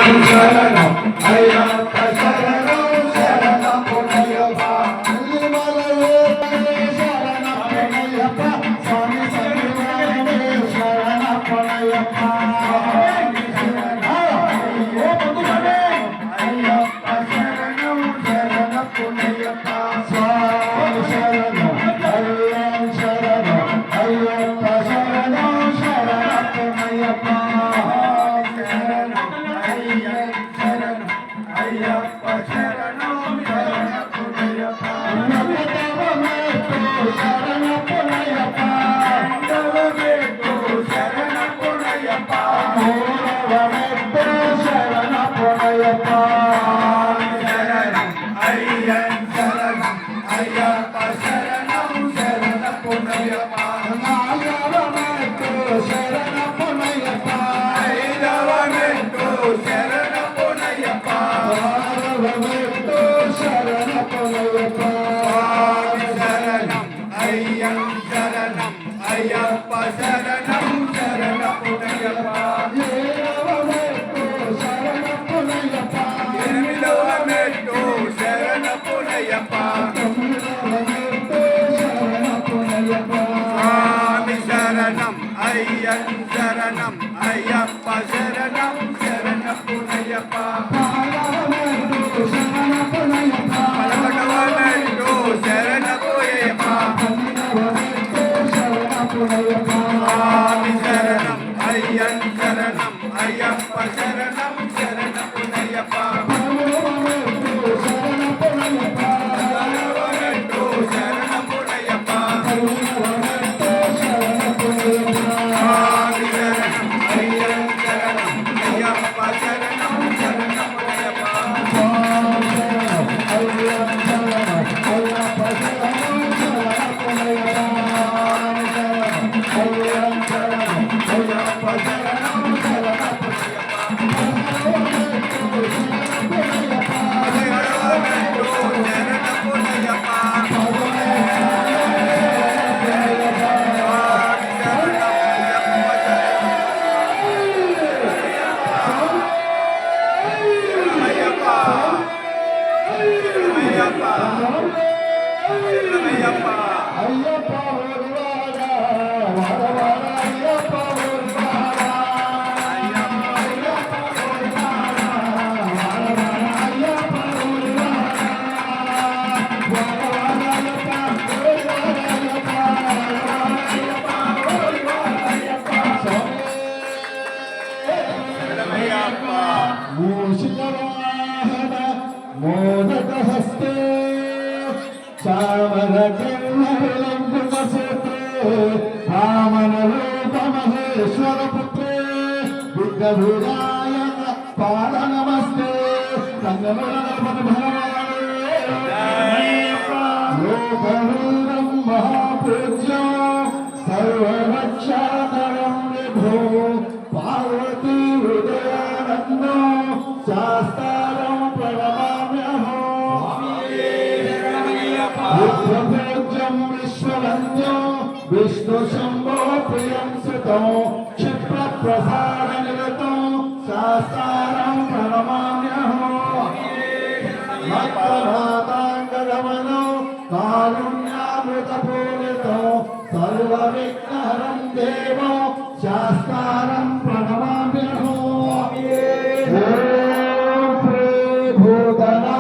శరణం అయ్యప్ప శరణం శరణపునయ్యప్ప పలకటవనెట్టు శరణపునయ్యప్ప స్వామి శరణం అయ్యన్ శరణం అయ్యప్ప శరణం శరణపునయ్యప్ప పలకటవనెట్టు శరణపునయ్యప్ప मोदकहस्ते चामरकिन्नविलम्बुकसूत्रे वामनरूपमहेश्वरपुत्रे बुद्धभुजाय पादनमस्ते लोकवीरं महापूज्यो सर्वरक्षाकरं विभो पार्वती हृदयानन्दो शास्तारं प्रणमाम्यहो बुद्धपूज्यं विश्ववन्द्यो विष्णुशम्भो प्रियं सुतो क्षिप्रप्रसादनिरतो शास्तारं प्रणमाम्यहो भक्तनाथाङ्गगमनो कारुण्यामृतपूरितो सर्वविघ्नहरं देवो शास्तारं प्रणमाम्यहो श्री भूतनाथ